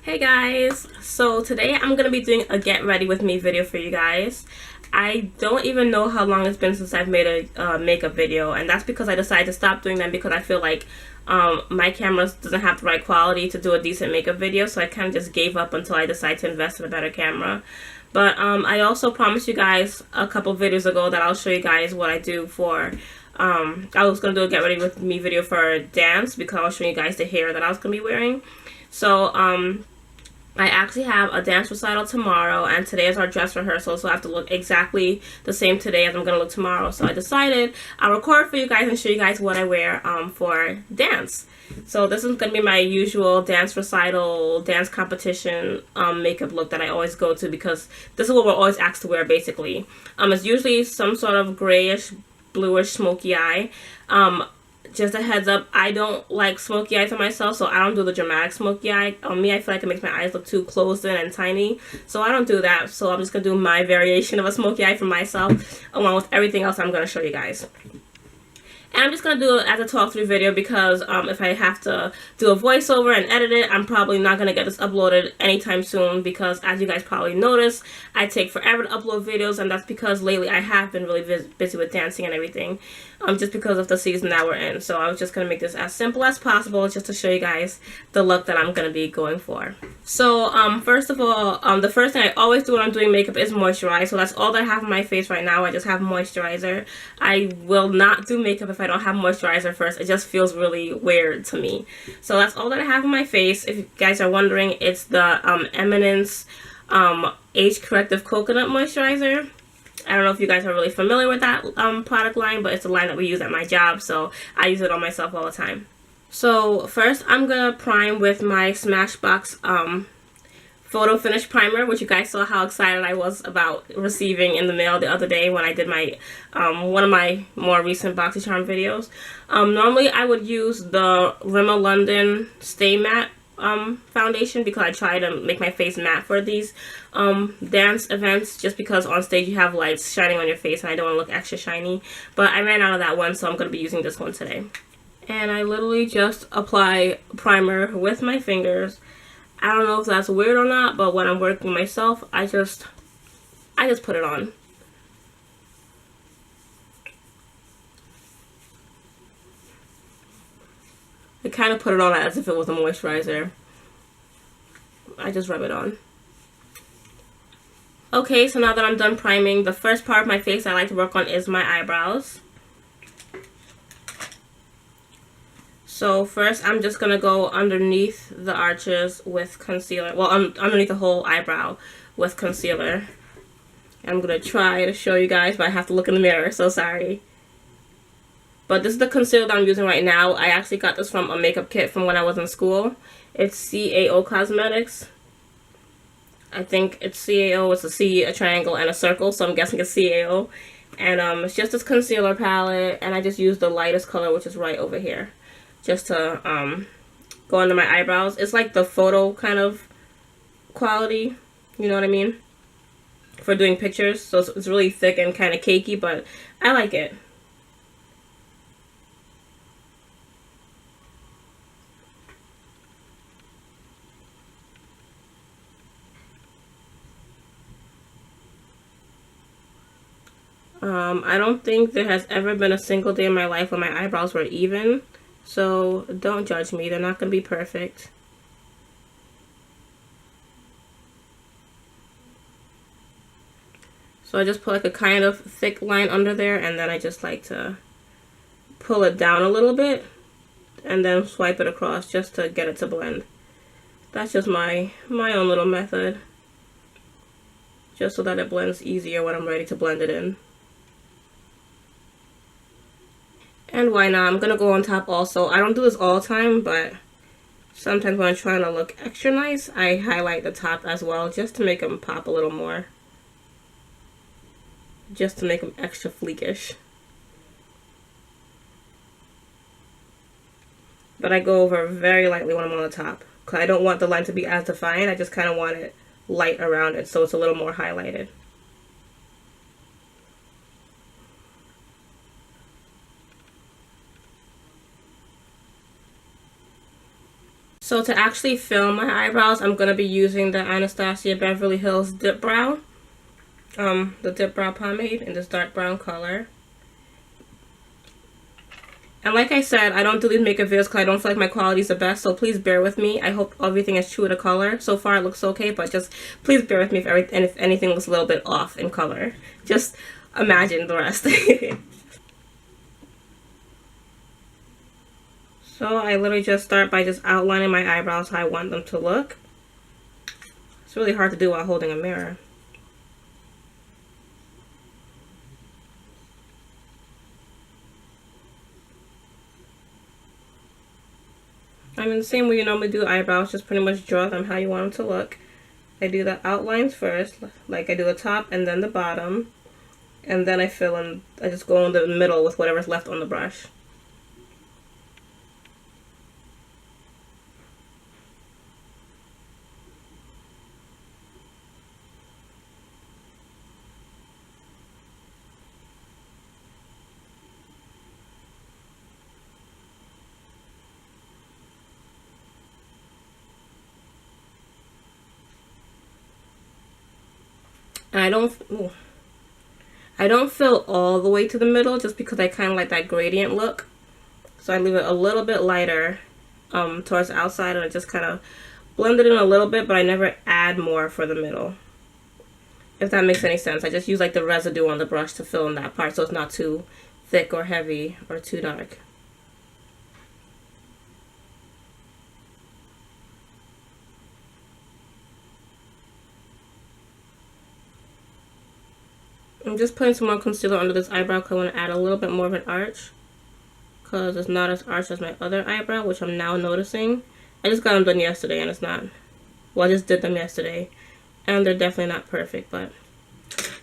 Hey guys, so today I'm going to be doing a get ready with me video for you guys. I don't even know how long it's been since I've made a makeup video, and that's because I decided to stop doing them because I feel like my camera doesn't have the right quality to do a decent makeup video, so I kind of just gave up until I decided to invest in a better camera. But I also promised you guys a couple videos ago that I'll show you guys what I do for I was going to do a get ready with me video for dance because I was showing you guys the hair that I was going to be wearing. So I actually have a dance recital tomorrow, and today is our dress rehearsal, so I have to look exactly the same today as I'm going to look tomorrow. So I decided I'll record for you guys and show you guys what I wear for dance. So this is going to be my usual dance recital, dance competition makeup look that I always go to because this is what we're always asked to wear basically. It's usually some sort of grayish, bluish, smoky eye. Just a heads up, I don't like smoky eyes on myself, so I don't do the dramatic smoky eye. On me, I feel like it makes my eyes look too closed in and tiny, so I don't do that. So I'm just going to do my variation of a smoky eye for myself, along with everything else I'm going to show you guys. And I'm just going to do it as a talk through video because if I have to do a voiceover and edit it, I'm probably not going to get this uploaded anytime soon because as you guys probably noticed, I take forever to upload videos, and that's because lately I have been really busy with dancing and everything, just because of the season that we're in. So I was just going to make this as simple as possible just to show you guys the look that I'm going to be going for. So first of all, the first thing I always do when I'm doing makeup is moisturize. So that's all that I have on my face right now. I just have moisturizer. I will not do makeup if I don't have moisturizer first. It just feels really weird to me. So that's all that I have on my face. If you guys are wondering, it's the Eminence Age Corrective Coconut Moisturizer. I don't know if you guys are really familiar with that product line, but it's a line that we use at my job, so I use it on myself all the time. So first I'm going to prime with my Smashbox Photo Finish Primer, which you guys saw how excited I was about receiving in the mail the other day when I did my one of my more recent BoxyCharm videos. Normally I would use the Rimmel London Stay Matte foundation because I try to make my face matte for these dance events, just because on stage you have lights shining on your face and I don't want to look extra shiny. But I ran out of that one, so I'm going to be using this one today. And I literally just apply primer with my fingers. I don't know if that's weird or not, but when I'm working myself, I just put it on. I kind of put it on as if it was a moisturizer. I just rub it on. Okay, so now that I'm done priming, the first part of my face I like to work on is my eyebrows. So first I'm just going to go underneath the arches with concealer. Well, underneath the whole eyebrow with concealer. I'm going to try to show you guys, but I have to look in the mirror, so sorry. But this is the concealer that I'm using right now. I actually got this from a makeup kit from when I was in school. It's CAO Cosmetics. I think it's CAO. It's a C, a triangle, and a circle, so I'm guessing it's CAO. And it's just this concealer palette, and I just use the lightest color, which is right over here, just to go under my eyebrows. It's like the photo kind of quality, you know what I mean, for doing pictures. So it's really thick and kind of cakey, but I like it. I don't think there has ever been a single day in my life when my eyebrows were even, so don't judge me. They're not going to be perfect. So I just put like a kind of thick line under there, and then I just like to pull it down a little bit and then swipe it across just to get it to blend. That's just my own little method, just so that it blends easier when I'm ready to blend it in. And why not? I'm gonna go on top also. I don't do this all the time, but sometimes when I'm trying to look extra nice, I highlight the top as well, just to make them pop a little more. Just to make them extra fleekish. But I go over very lightly when I'm on the top, because I don't want the line to be as defined. I just kind of want it light around it so it's a little more highlighted. So to actually fill my eyebrows, I'm going to be using the Anastasia Beverly Hills Dip Brow. The Dip Brow Pomade in this dark brown color. And like I said, I don't do these makeup videos because I don't feel like my quality is the best, so please bear with me. I hope everything is true to color. So far it looks okay, but just please bear with me if anything looks a little bit off in color. Just imagine the rest. So I literally just start by just outlining my eyebrows how I want them to look. It's really hard to do while holding a mirror. I'm in the same way you normally do eyebrows, just pretty much draw them how you want them to look. I do the outlines first, like I do the top and then the bottom. And then I fill in, I just go in the middle with whatever's left on the brush. And I don't fill all the way to the middle just because I kind of like that gradient look. So I leave it a little bit lighter towards the outside, and I just kind of blend it in a little bit, but I never add more for the middle. If that makes any sense. I just use like the residue on the brush to fill in that part so it's not too thick or heavy or too dark. I'm just putting some more concealer under this eyebrow because I want to add a little bit more of an arch. Because it's not as arched as my other eyebrow, which I'm now noticing. I just got them done yesterday and it's not. Well, I just did them yesterday. And they're definitely not perfect, but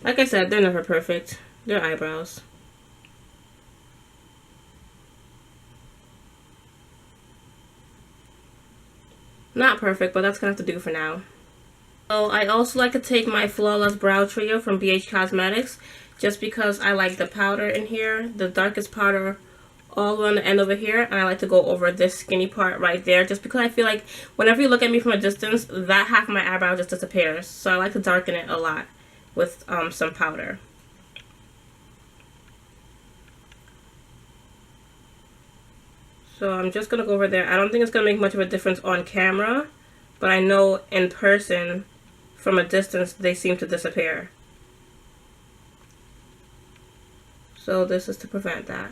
like I said, they're never perfect. They're eyebrows. Not perfect, but that's going to have to do for now. So I also like to take my Flawless Brow Trio from BH Cosmetics just because I like the powder in here, the darkest powder all on the end over here, and I like to go over this skinny part right there just because I feel like whenever you look at me from a distance, that half of my eyebrow just disappears. So I like to darken it a lot with some powder. So I'm just going to go over there. I don't think it's going to make much of a difference on camera, but I know in person from a distance they seem to disappear. So this is to prevent that.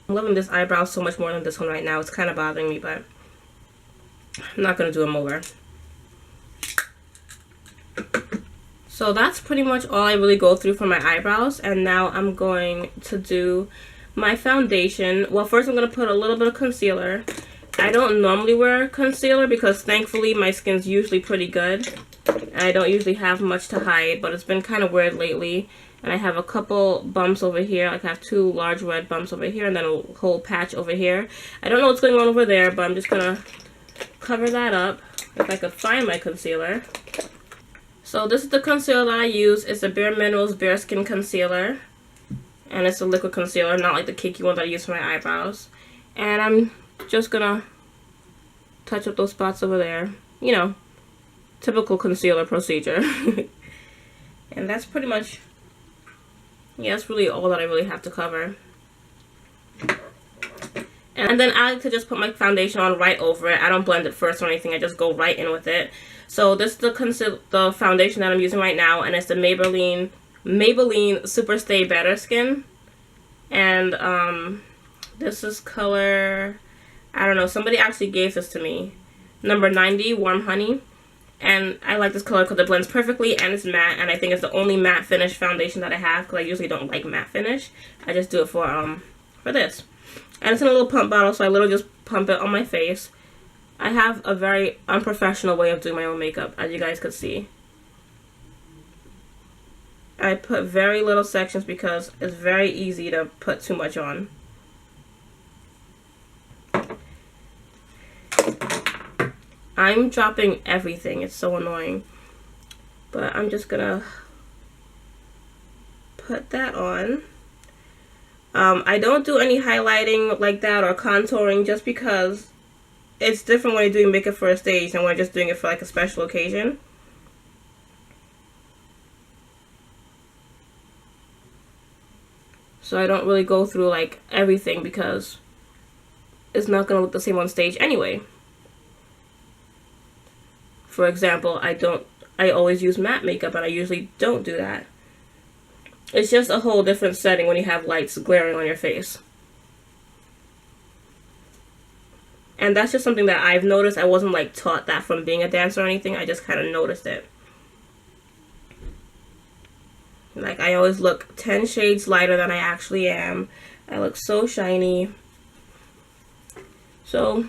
I'm loving this eyebrow so much more than this one right now. It's kind of bothering me, but I'm not going to do a molar. So that's pretty much all I really go through for my eyebrows. And now I'm going to do my foundation. Well, first I'm going to put a little bit of concealer. I don't normally wear concealer because thankfully my skin's usually pretty good. And I don't usually have much to hide, but it's been kind of weird lately. And I have a couple bumps over here. Like I have 2 large red bumps over here and then a whole patch over here. I don't know what's going on over there, but I'm just going to cover that up if I could find my concealer. So this is the concealer that I use. It's a Bare Minerals Bare Skin Concealer. And it's a liquid concealer, not like the cakey one that I use for my eyebrows. And I'm just going to touch up those spots over there. You know, typical concealer procedure. And that's pretty much... yeah, that's really all that I really have to cover. And then I like to just put my foundation on right over it. I don't blend it first or anything. I just go right in with it. So this is the foundation that I'm using right now. And it's the Maybelline Super Stay Better Skin. And this is color... I don't know. Somebody actually gave this to me. Number 90, Warm Honey. And I like this color because it blends perfectly and it's matte. And I think it's the only matte finish foundation that I have because I usually don't like matte finish. I just do it for this. And it's in a little pump bottle, so I literally just pump it on my face. I have a very unprofessional way of doing my own makeup, as you guys could see. I put very little sections because it's very easy to put too much on. I'm dropping everything. It's so annoying. But I'm just gonna put that on. I don't do any highlighting like that or contouring just because it's different when you're doing makeup for a stage and when you're just doing it for like a special occasion. So I don't really go through like everything because it's not going to look the same on stage anyway. For example, I always use matte makeup and I usually don't do that. It's just a whole different setting when you have lights glaring on your face. And that's just something that I've noticed. I wasn't like taught that from being a dancer or anything. I just kind of noticed it. Like I always look 10 shades lighter than I actually am. I look so shiny. So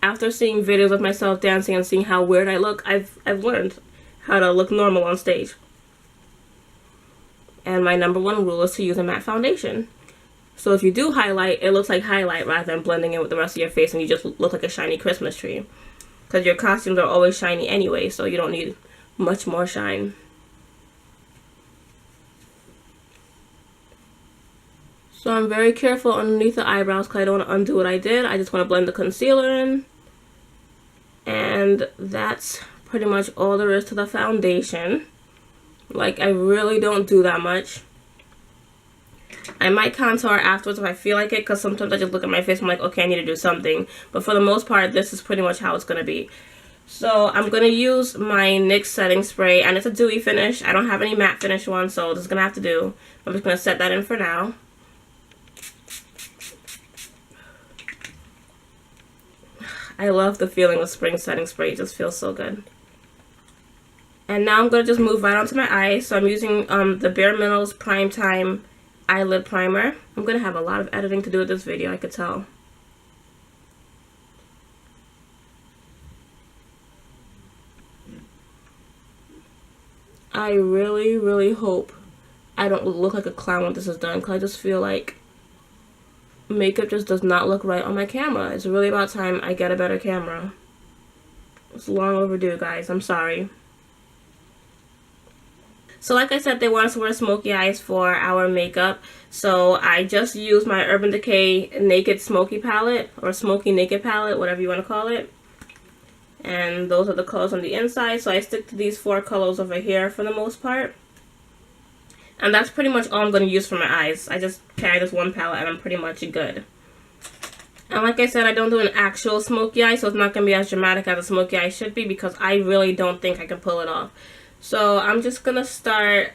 after seeing videos of myself dancing and seeing how weird I look, I've learned how to look normal on stage. And my number one rule is to use a matte foundation. So if you do highlight, it looks like highlight rather than blending in with the rest of your face and you just look like a shiny Christmas tree. Because your costumes are always shiny anyway, so you don't need much more shine. So I'm very careful underneath the eyebrows because I don't want to undo what I did. I just want to blend the concealer in. And that's pretty much all there is to the foundation. Like, I really don't do that much. I might contour afterwards if I feel like it, because sometimes I just look at my face and I'm like, okay, I need to do something. But for the most part, this is pretty much how it's going to be. So I'm going to use my NYX setting spray, and it's a dewy finish. I don't have any matte finish one, so this is going to have to do. I'm just going to set that in for now. I love the feeling of spring setting spray. It just feels so good. And now I'm going to just move right onto my eyes. So I'm using the Bare Minerals Prime Time Eyelid Primer. I'm going to have a lot of editing to do with this video, I could tell. I really, really hope I don't look like a clown when this is done, because I just feel like makeup just does not look right on my camera. It's really about time I get a better camera. It's long overdue, guys. I'm sorry. So like I said, they want us to wear smoky eyes for our makeup. So I just used my Urban Decay Naked Smoky palette, or Smoky Naked palette, whatever you want to call it. And those are the colors on the inside. So I stick to these 4 colors over here for the most part. And that's pretty much all I'm going to use for my eyes. I just carry this one palette and I'm pretty much good. And like I said, I don't do an actual smoky eye, so it's not going to be as dramatic as a smoky eye should be, because I really don't think I can pull it off. So I'm just going to start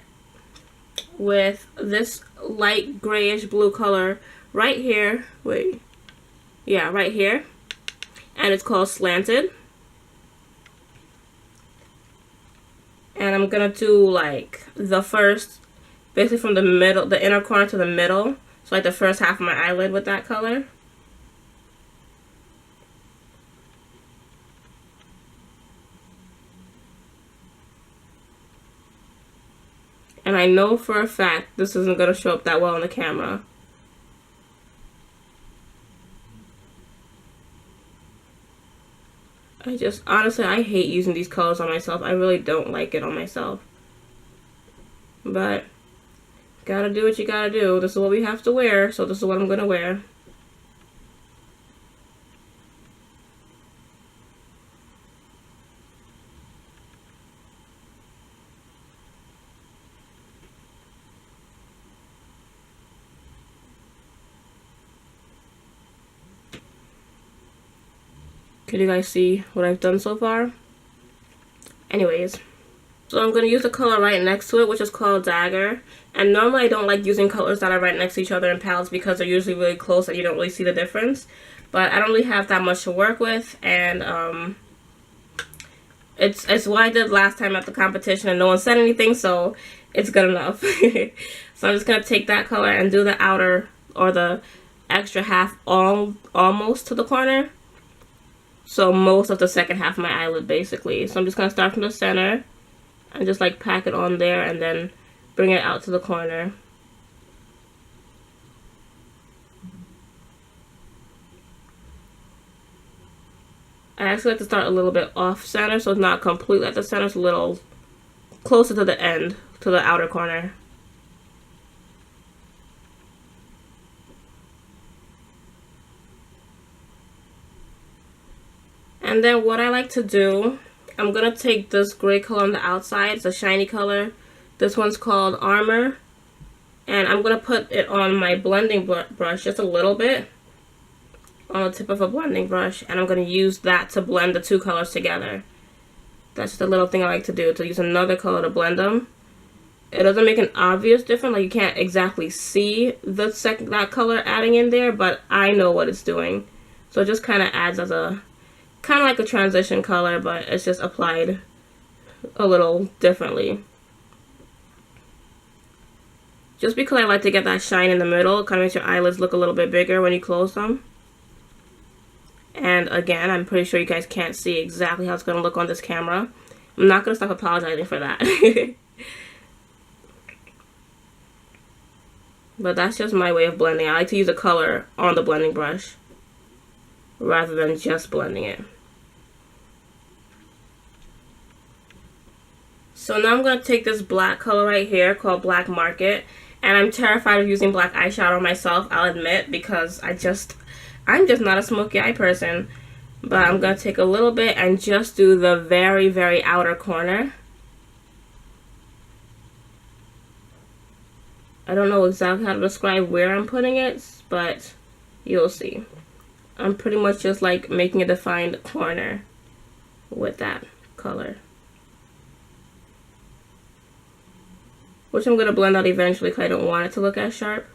with this light grayish blue color right here. Wait. Yeah, right here. And it's called Slanted. And I'm going to do like the first, basically from the middle, the inner corner to the middle. So like the first half of my eyelid with that color. And I know for a fact this isn't going to show up that well on the camera. Honestly, I hate using these colors on myself. I really don't like it on myself. But, gotta do what you gotta do. This is what we have to wear, so this is what I'm gonna wear. Can you guys see what I've done so far? Anyways, so I'm going to use the color right next to it, which is called Dagger. And normally I don't like using colors that are right next to each other in palettes because they're usually really close and you don't really see the difference. But I don't really have that much to work with, and it's what I did last time at the competition and no one said anything, so it's good enough. So I'm just going to take that color and do the outer, or the extra half almost to the corner. So most of the second half of my eyelid, basically. So I'm just going to start from the center and just like pack it on there and then bring it out to the corner. I actually like to start a little bit off center, so it's not completely at the center, it's a little closer to the end, to the outer corner. And then what I like to do, I'm going to take this gray color on the outside. It's a shiny color. This one's called Armor. And I'm going to put it on my blending brush just a little bit. On the tip of a blending brush. And I'm going to use that to blend the two colors together. That's just a little thing I like to do. To use another color to blend them. It doesn't make an obvious difference. Like you can't exactly see that color adding in there. But I know what it's doing. So it just kind of adds as a... kind of like a transition color, but it's just applied a little differently. Just because I like to get that shine in the middle, it kind of makes your eyelids look a little bit bigger when you close them. And again, I'm pretty sure you guys can't see exactly how it's going to look on this camera. I'm not going to stop apologizing for that. But that's just my way of blending. I like to use a color on the blending brush rather than just blending it. So now I'm going to take this black color right here called Black Market. And I'm terrified of using black eyeshadow myself, I'll admit, because I'm just not a smoky eye person. But I'm going to take a little bit and just do the very, very outer corner. I don't know exactly how to describe where I'm putting it, but you'll see. I'm pretty much just like making a defined corner with that color. Which I'm going to blend out eventually because I don't want it to look as sharp.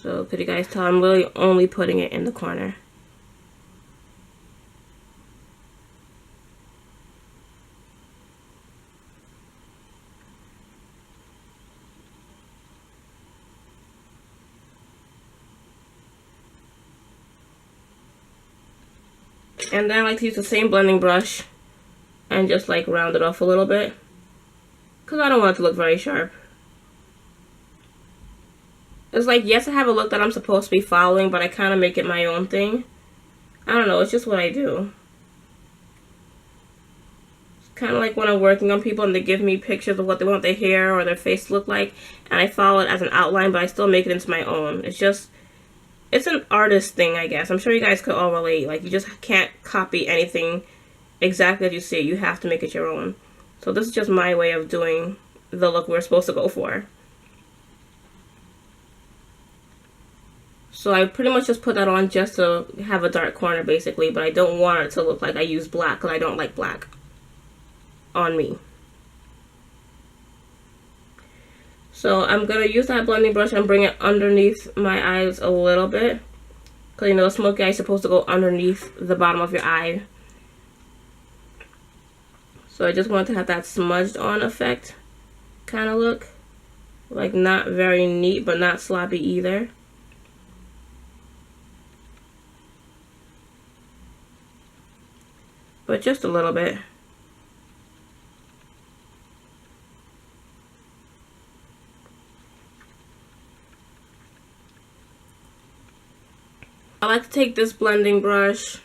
So could you guys tell I'm really only putting it in the corner. And then I like to use the same blending brush and just like round it off a little bit because I don't want it to look very sharp. It's like, yes, I have a look that I'm supposed to be following, but I kind of make it my own thing. I don't know, it's just what I do. It's kind of like when I'm working on people and they give me pictures of what they want their hair or their face to look like, and I follow it as an outline, but I still make it into my own. It's an artist thing, I guess. I'm sure you guys could all relate. Like, you just can't copy anything exactly as you see it. You have to make it your own. So this is just my way of doing the look we're supposed to go for. So I pretty much just put that on just to have a dark corner, basically. But I don't want it to look like I use black, because I don't like black on me. So I'm going to use that blending brush and bring it underneath my eyes a little bit. Because, you know, smoky eye is supposed to go underneath the bottom of your eye. So I just want to have that smudged on effect kind of look. Like, not very neat, but not sloppy either. But just a little bit. I like to take this blending brush.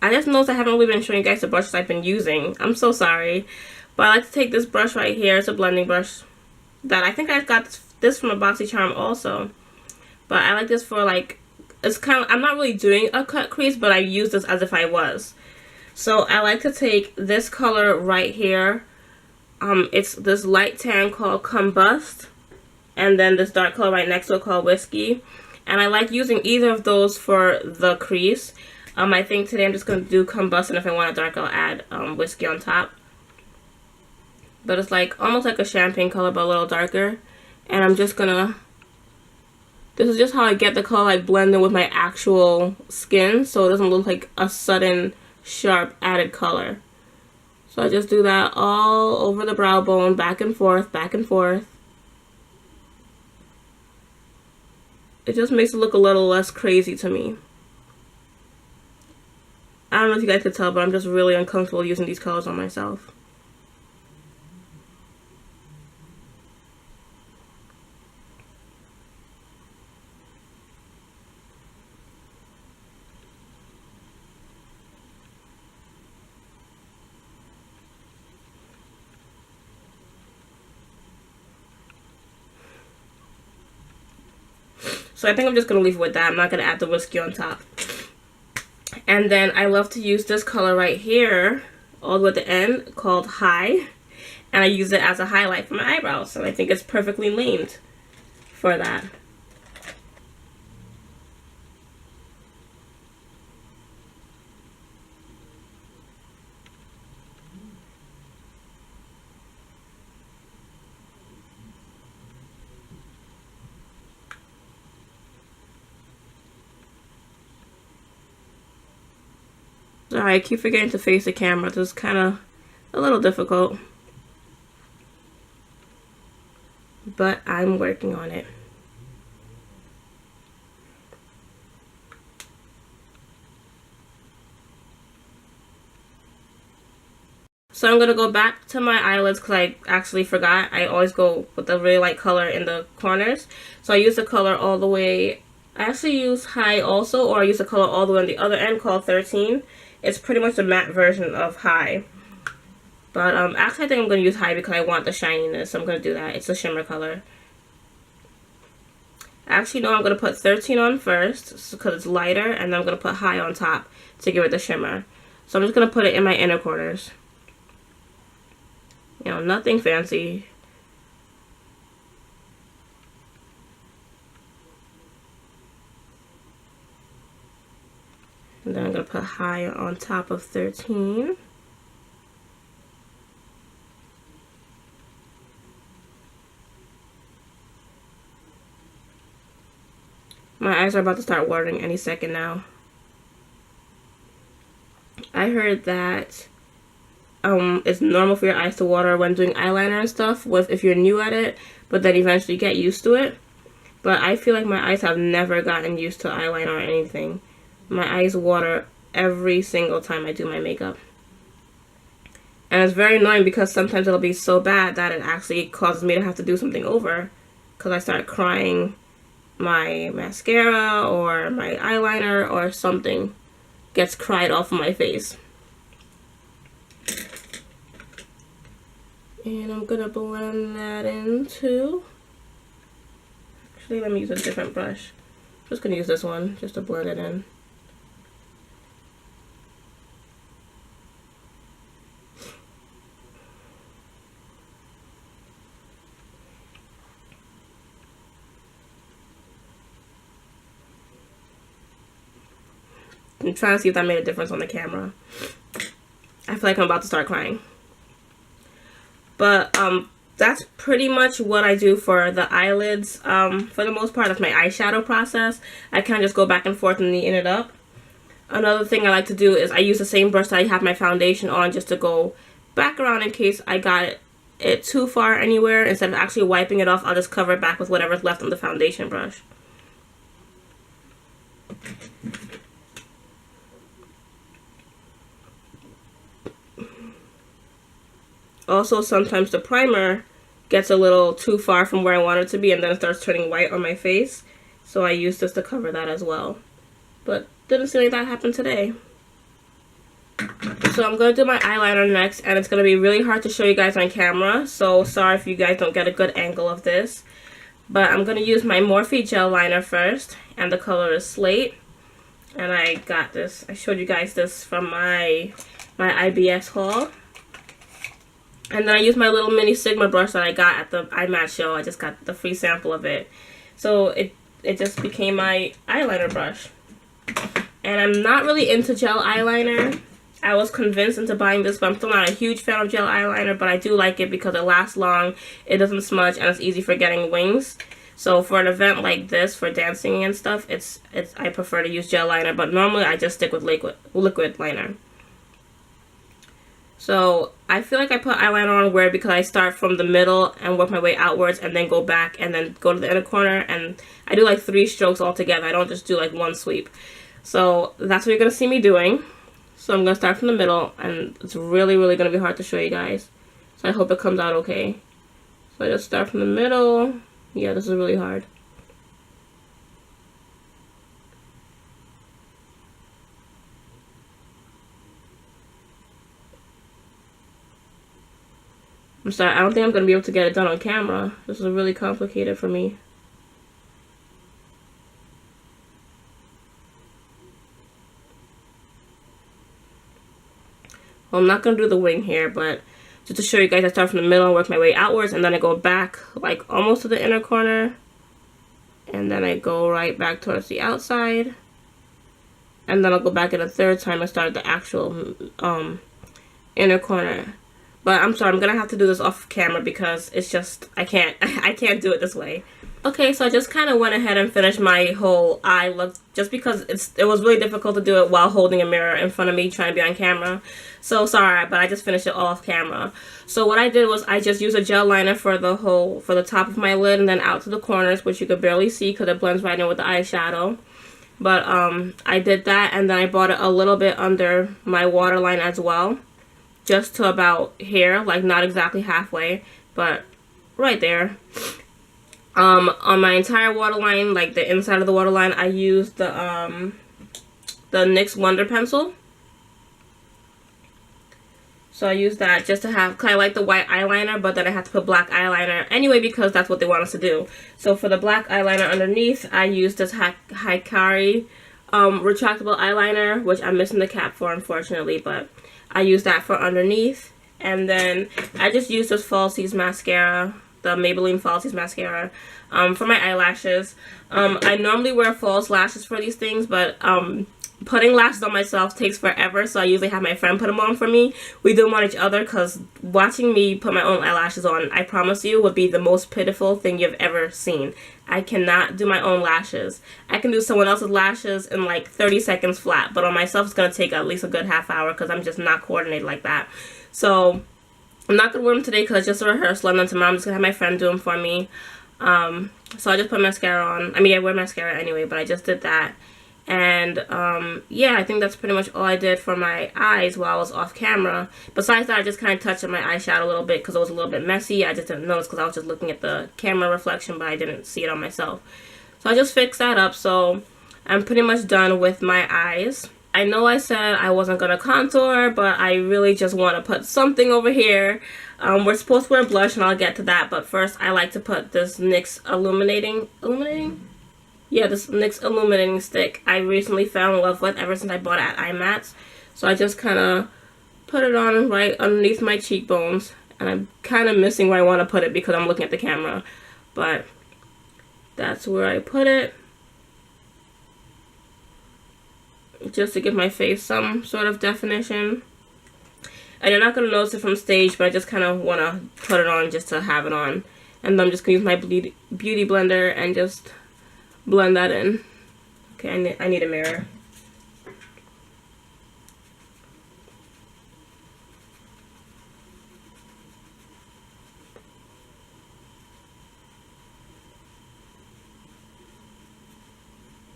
I just noticed I haven't really been showing you guys the brushes I've been using. I'm so sorry. But I like to take this brush right here. It's a blending brush that I think I got this from a BoxyCharm also. But I like this for like, it's kind of, I'm not really doing a cut crease, but I use this as if I was. So I like to take this color right here. It's this light tan called Combust. And then this dark color right next to it called Whiskey. And I like using either of those for the crease. I think today I'm just going to do Combust, and if I want it dark, I'll add Whiskey on top. But it's like almost like a champagne color, but a little darker. And I'm just going to... This is just how I get the color like blended with my actual skin, so it doesn't look like a sudden, sharp added color. So I just do that all over the brow bone, back and forth, back and forth. It just makes it look a little less crazy to me. I don't know if you guys could tell, but I'm just really uncomfortable using these colors on myself. So I think I'm just going to leave it with that. I'm not going to add the whiskey on top. And then I love to use this color right here, all the way at the end, called High. And I use it as a highlight for my eyebrows. And I think it's perfectly named for that. Sorry, I keep forgetting to face the camera. This is kind of a little difficult. But I'm working on it. So I'm going to go back to my eyelids because I actually forgot. I always go with the really light color in the corners. So I use the color all the way. I actually use High also, or I use the color all the way on the other end called 13. It's pretty much the matte version of High. But actually I think I'm going to use High because I want the shininess. So I'm going to do that. It's a shimmer color. Actually, no, I'm going to put 13 on first because it's lighter. And then I'm going to put High on top to give it the shimmer. So I'm just going to put it in my inner corners. You know, nothing fancy. And then I'm going to put High on top of 13. My eyes are about to start watering any second now. I heard that it's normal for your eyes to water when doing eyeliner and stuff if you're new at it, but then eventually get used to it. But I feel like my eyes have never gotten used to eyeliner or anything. My eyes water every single time I do my makeup. And it's very annoying because sometimes it'll be so bad that it actually causes me to have to do something over because I start crying my mascara or my eyeliner or something gets cried off of my face. And I'm gonna blend that in too. Actually, let me use a different brush. I'm just gonna use this one just to blend it in. I'm trying to see if that made a difference on the camera. I feel like I'm about to start crying. But that's pretty much what I do for the eyelids. For the most part, that's my eyeshadow process. I kind of just go back and forth and neaten it up. Another thing I like to do is I use the same brush that I have my foundation on just to go back around in case I got it too far anywhere. Instead of actually wiping it off, I'll just cover it back with whatever's left on the foundation brush. Also, sometimes the primer gets a little too far from where I want it to be and then it starts turning white on my face. So I use this to cover that as well. But didn't see that happen today. So I'm going to do my eyeliner next, and it's going to be really hard to show you guys on camera. So sorry if you guys don't get a good angle of this. But I'm going to use my Morphe gel liner first, and the color is Slate. And I got this. I showed you guys this from my IBS haul. And then I use my little mini Sigma brush that I got at the iMatch show. I just got the free sample of it. So it just became my eyeliner brush. And I'm not really into gel eyeliner. I was convinced into buying this, but I'm still not a huge fan of gel eyeliner. But I do like it because it lasts long, it doesn't smudge, and it's easy for getting wings. So for an event like this, for dancing and stuff, I prefer to use gel liner. But normally I just stick with liquid liner. So I feel like I put eyeliner on weird because I start from the middle and work my way outwards and then go back and then go to the inner corner, and I do like 3 strokes all together. I don't just do like one sweep. So that's what you're going to see me doing. So I'm going to start from the middle, and it's really, really going to be hard to show you guys. So I hope it comes out okay. So I just start from the middle. Yeah, this is really hard. I'm sorry, I don't think I'm going to be able to get it done on camera. This is really complicated for me. Well, I'm not going to do the wing here, but just to show you guys, I start from the middle and work my way outwards, and then I go back like almost to the inner corner, and then I go right back towards the outside, and then I'll go back in a third time and start the actual inner corner. But I'm sorry, I'm gonna have to do this off camera because it's just I can't do it this way. Okay, so I just kind of went ahead and finished my whole eye look just because it was really difficult to do it while holding a mirror in front of me trying to be on camera. So sorry, but I just finished it all off camera. So what I did was I just used a gel liner for the top of my lid and then out to the corners, which you could barely see because it blends right in with the eyeshadow. But I did that, and then I brought it a little bit under my waterline as well, just to about here, like not exactly halfway, but right there. On my entire waterline, like the inside of the waterline, I used the NYX Wonder Pencil. So I used that just to have, cause I like the white eyeliner, but then I had to put black eyeliner anyway because that's what they want us to do. So for the black eyeliner underneath, I used this Hikari retractable eyeliner, which I'm missing the cap for, unfortunately, but I used that for underneath. And then I just used this Falsies mascara, the Maybelline Falsies mascara, for my eyelashes. I normally wear false lashes for these things, but putting lashes on myself takes forever, so I usually have my friend put them on for me. We do them on each other because watching me put my own eyelashes on, I promise you, would be the most pitiful thing you've ever seen. I cannot do my own lashes. I can do someone else's lashes in like 30 seconds flat, but on myself it's going to take at least a good half hour because I'm just not coordinated like that. So I'm not going to wear them today because it's just a rehearsal, and then tomorrow I'm just going to have my friend do them for me. So I just put mascara on. I mean, I wear mascara anyway, but I just did that. And yeah, I think that's pretty much all I did for my eyes while I was off camera. Besides that, I just kind of touched on my eyeshadow a little bit because it was a little bit messy. I just didn't notice because I was just looking at the camera reflection, but I didn't see it on myself. So I just fixed that up. So I'm pretty much done with my eyes. I know I said I wasn't going to contour, but I really just want to put something over here. We're supposed to wear blush, and I'll get to that. But first, I like to put this NYX Illuminating? Yeah, this NYX Illuminating Stick I recently fell in love with ever since I bought it at IMATS. So I just kind of put it on right underneath my cheekbones. And I'm kind of missing where I want to put it because I'm looking at the camera. But that's where I put it, just to give my face some sort of definition. And you're not going to notice it from stage, but I just kind of want to put it on just to have it on. And then I'm just going to use my beauty blender and just blend that in. Okay, I need a mirror.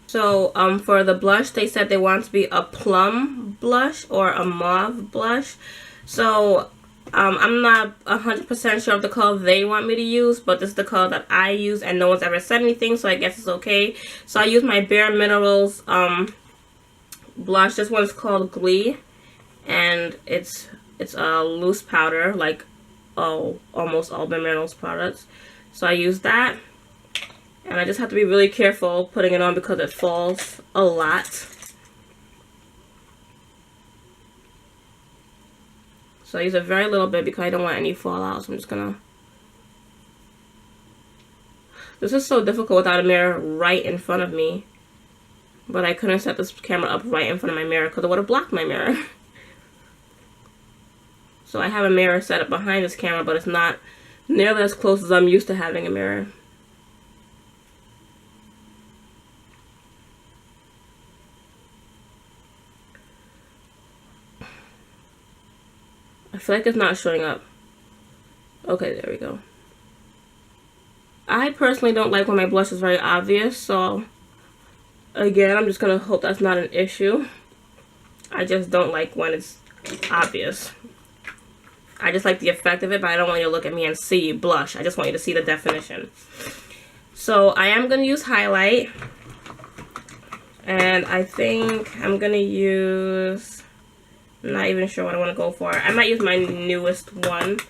So for the blush, they said they want to be a plum blush or a mauve blush. So I'm not 100% sure of the color they want me to use, but this is the color that I use, and no one's ever said anything, so I guess it's okay. So I use my Bare Minerals blush. This one's called Glee, and it's a loose powder, like almost all Bare Minerals products. So I use that. And I just have to be really careful putting it on because it falls a lot. So I use a very little bit because I don't want any fallout. So I'm just gonna... This is so difficult without a mirror right in front of me. But I couldn't set this camera up right in front of my mirror because it would have blocked my mirror. So I have a mirror set up behind this camera, but it's not nearly as close as I'm used to having a mirror. I feel like it's not showing up. Okay, there we go. I personally don't like when my blush is very obvious, so again, I'm just gonna hope that's not an issue. I just don't like when it's obvious. I just like the effect of it, but I don't want you to look at me and see blush. I just want you to see the definition. So I am gonna use highlight, and I think I'm gonna use... Not even sure what I want to go for. I might use my newest one,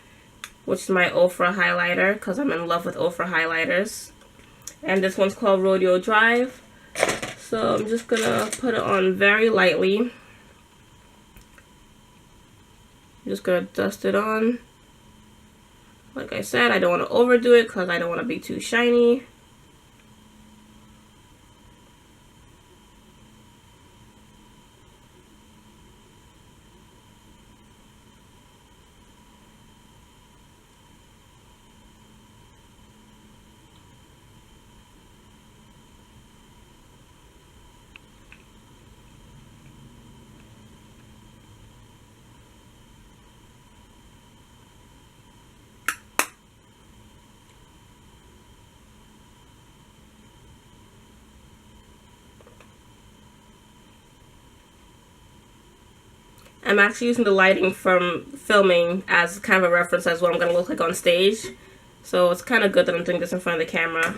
which is my Ofra highlighter, because I'm in love with Ofra highlighters. And this one's called Rodeo Drive. So I'm just going to put it on very lightly. I'm just gonna dust it on. Like I said, I don't want to overdo it because I don't want to be too shiny. I'm actually using the lighting from filming as kind of a reference as what I'm going to look like on stage. So it's kind of good that I'm doing this in front of the camera.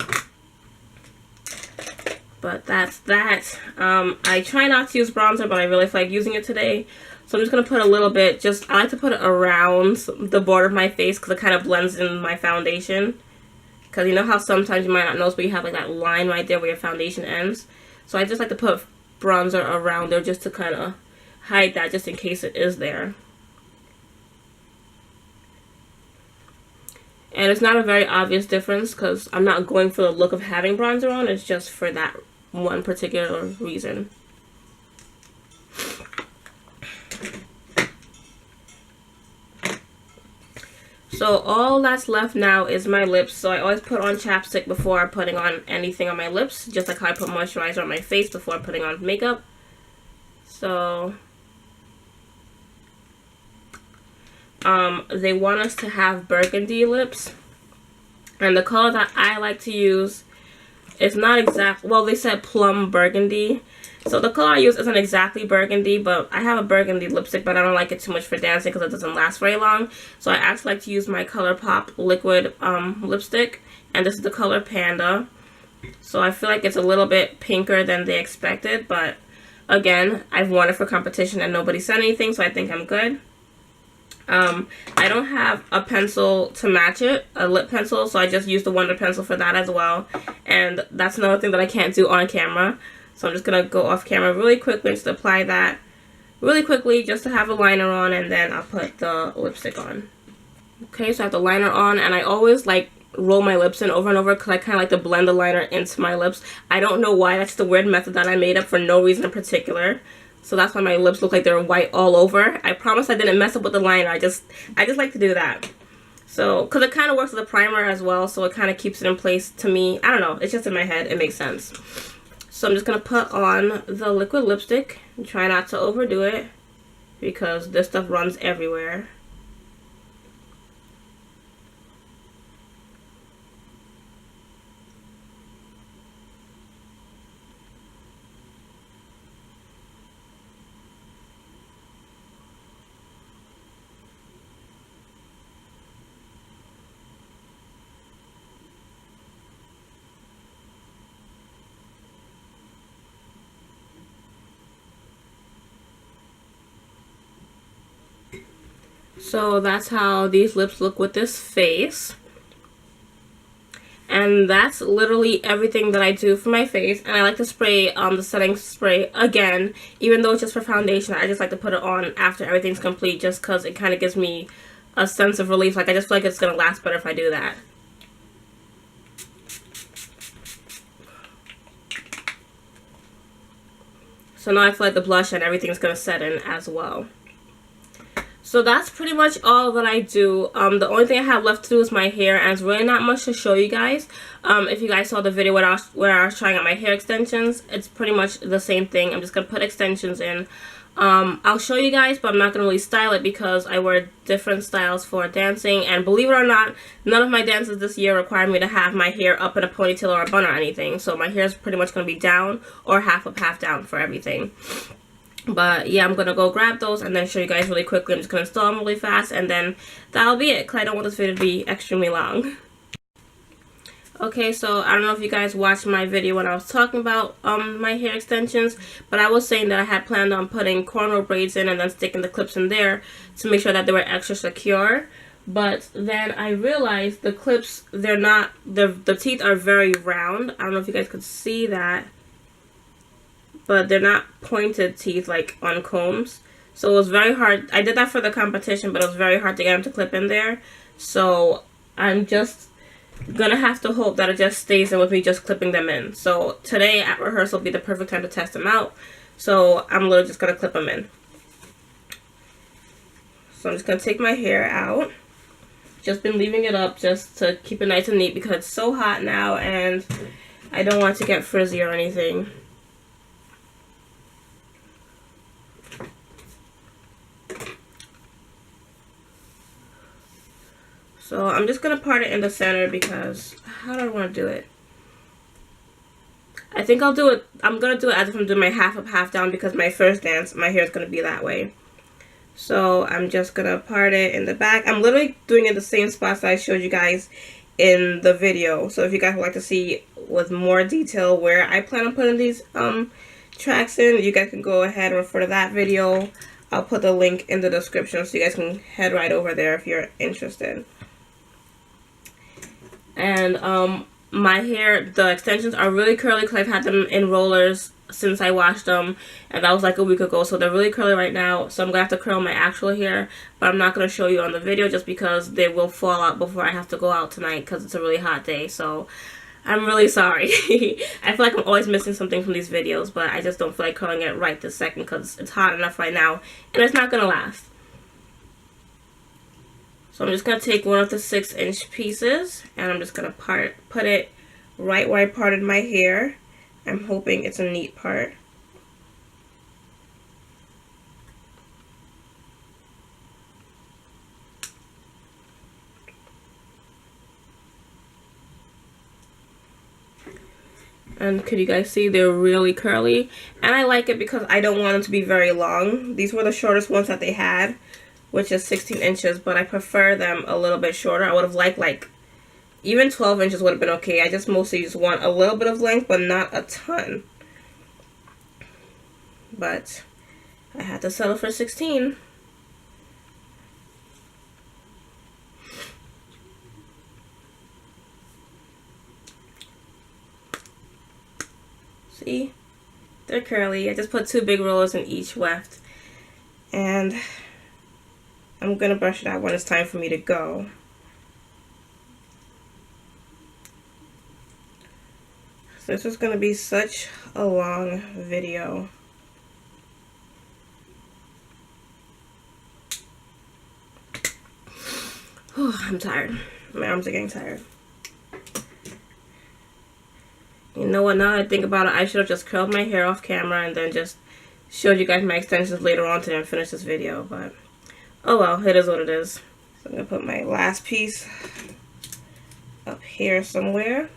But that's that. I try not to use bronzer, but I really feel like using it today. So I'm just going to put a little bit, I like to put it around the border of my face because it kind of blends in my foundation. Because you know how sometimes you might not notice, but you have like that line right there where your foundation ends. So I just like to put bronzer around there just to kind of hide that, just in case it is there. And it's not a very obvious difference because I'm not going for the look of having bronzer on. It's just for that one particular reason. So all that's left now is my lips. So I always put on chapstick before putting on anything on my lips, just like how I put moisturizer on my face before putting on makeup. So they want us to have burgundy lips, and the color that I like to use is not exact, well, they said plum burgundy, so the color I use isn't exactly burgundy, but I have a burgundy lipstick, but I don't like it too much for dancing because it doesn't last very long. So I actually like to use my ColourPop liquid lipstick, and this is the color Panda. So I feel like it's a little bit pinker than they expected, but again, I've worn it for competition and nobody said anything, so I think I'm good. I don't have a pencil to match it, a lip pencil, so I just use the Wonder Pencil for that as well. And that's another thing that I can't do on camera. So I'm just going to go off camera really quickly and just apply that really quickly just to have a liner on, and then I'll put the lipstick on. Okay, so I have the liner on, and I always like roll my lips in over and over because I kind of like to blend the liner into my lips. I don't know why, that's the weird method that I made up for no reason in particular. So that's why my lips look like they're white all over. I promise I didn't mess up with the liner. I just like to do that. So, because it kind of works with the primer as well, so it kind of keeps it in place to me. I don't know. It's just in my head. It makes sense. So I'm just going to put on the liquid lipstick and try not to overdo it because this stuff runs everywhere. So that's how these lips look with this face. And that's literally everything that I do for my face. And I like to spray the setting spray again, even though it's just for foundation. I just like to put it on after everything's complete just because it kind of gives me a sense of relief. Like, I just feel like it's going to last better if I do that. So now I feel like the blush and everything's going to set in as well. So that's pretty much all that I do. The only thing I have left to do is my hair, and it's really not much to show you guys. If you guys saw the video where I was trying out my hair extensions, it's pretty much the same thing. I'm just going to put extensions in. I'll show you guys, but I'm not going to really style it because I wear different styles for dancing. And believe it or not, none of my dances this year require me to have my hair up in a ponytail or a bun or anything. So my hair is pretty much going to be down or half up, half down for everything. But yeah, I'm going to go grab those and then show you guys really quickly. I'm just going to install them really fast, and then that'll be it because I don't want this video to be extremely long. Okay, so I don't know if you guys watched my video when I was talking about my hair extensions, but I was saying that I had planned on putting cornrow braids in and then sticking the clips in there to make sure that they were extra secure. But then I realized the clips, they're not, the teeth are very round. I don't know if you guys could see that, but they're not pointed teeth like on combs. So it was very hard. I did that for the competition, but it was very hard to get them to clip in there. So I'm just gonna have to hope that it just stays in with me just clipping them in. So today at rehearsal will be the perfect time to test them out. So I'm literally just gonna clip them in. So I'm just gonna take my hair out. Just been leaving it up just to keep it nice and neat because it's so hot now and I don't want it to get frizzy or anything. So I'm just going to part it in the center because how do I want to do it? I think I'll do it, I'm going to do it as if I'm doing my half up, half down because my first dance, my hair is going to be that way. So I'm just going to part it in the back. I'm literally doing it in the same spots that I showed you guys in the video. So if you guys would like to see with more detail where I plan on putting these tracks in, you guys can go ahead and refer to that video. I'll put the link in the description so you guys can head right over there if you're interested. And my hair, the extensions are really curly because I've had them in rollers since I washed them, and that was like a week ago, so they're really curly right now. So I'm gonna have to curl my actual hair, but I'm not gonna show you on the video just because they will fall out before I have to go out tonight because it's a really hot day. So I'm really sorry. I feel like I'm always missing something from these videos, but I just don't feel like curling it right this second because it's hot enough right now and it's not gonna last. So I'm just going to take one of the 6-inch pieces and I'm just going to put it right where I parted my hair. I'm hoping it's a neat part. And could you guys see they're really curly? And I like it because I don't want them to be very long. These were the shortest ones that they had, which is 16 inches, but I prefer them a little bit shorter. I would have liked like even 12 inches would have been okay. I just mostly just want a little bit of length, but not a ton. But I had to settle for 16. See? They're curly. I just put 2 big rollers in each weft. And I'm going to brush it out when it's time for me to go. So this is going to be such a long video. I'm tired. My arms are getting tired. You know what, now that I think about it, I should have just curled my hair off camera and then just showed you guys my extensions later on today and finish this video, but oh well, it is what it is. So I'm going to put my last piece up here somewhere.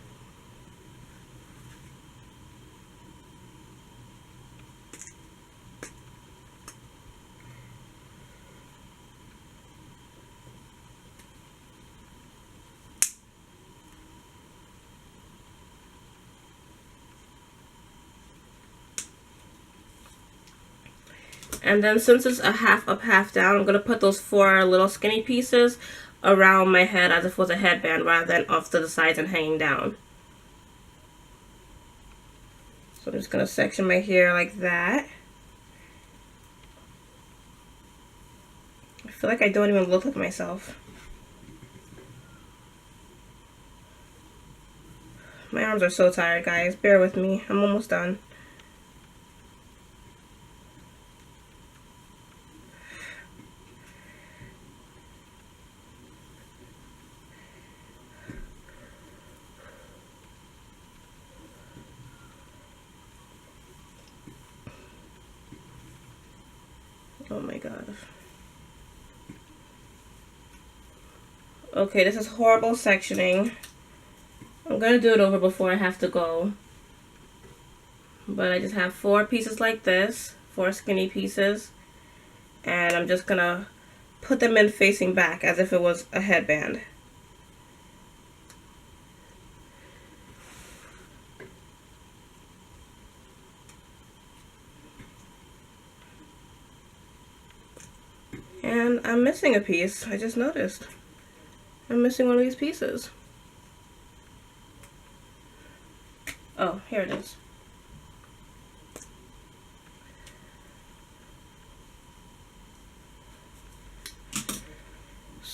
And then since it's a half up, half down, I'm going to put those 4 little skinny pieces around my head as if it was a headband rather than off to the sides and hanging down. So I'm just going to section my hair like that. I feel like I don't even look like myself. My arms are so tired, guys. Bear with me. I'm almost done. Oh my god. Okay, this is horrible sectioning. I'm gonna do it over before I have to go. But I just have 4 pieces like this, 4 skinny pieces. And I'm just gonna put them in facing back as if it was a headband. And I'm missing a piece. I just noticed. I'm missing one of these pieces. Oh, here it is.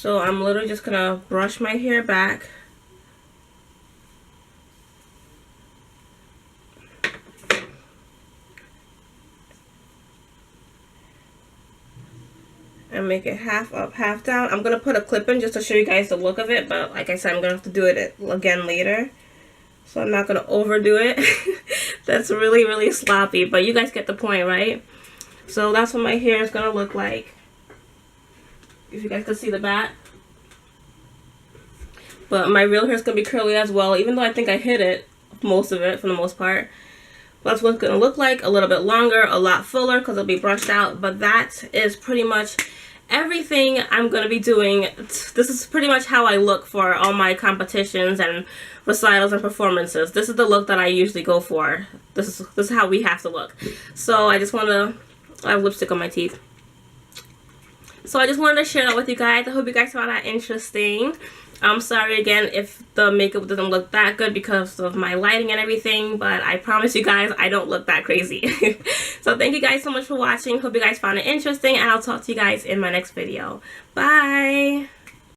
So I'm literally just gonna brush my hair back. And make it half up, half down. I'm gonna put a clip in just to show you guys the look of it, but like I said, I'm gonna have to do it again later. So I'm not gonna overdo it. That's really, really sloppy, but you guys get the point, right? So that's what my hair is gonna look like. If you guys can see the back. But my real hair is gonna be curly as well, even though I think I hid it, most of it, for the most part. That's what it's gonna look like, a little bit longer, a lot fuller, because it'll be brushed out. But that is pretty much everything I'm gonna be doing. This is pretty much how I look for all my competitions and recitals and performances. This is the look that I usually go for. This is how we have to look. So I just wanna, I have lipstick on my teeth. So I just wanted to share that with you guys. I hope you guys found that interesting. I'm sorry again if the makeup doesn't look that good because of my lighting and everything, but I promise you guys I don't look that crazy. So thank you guys so much for watching. Hope you guys found it interesting, and I'll talk to you guys in my next video. Bye!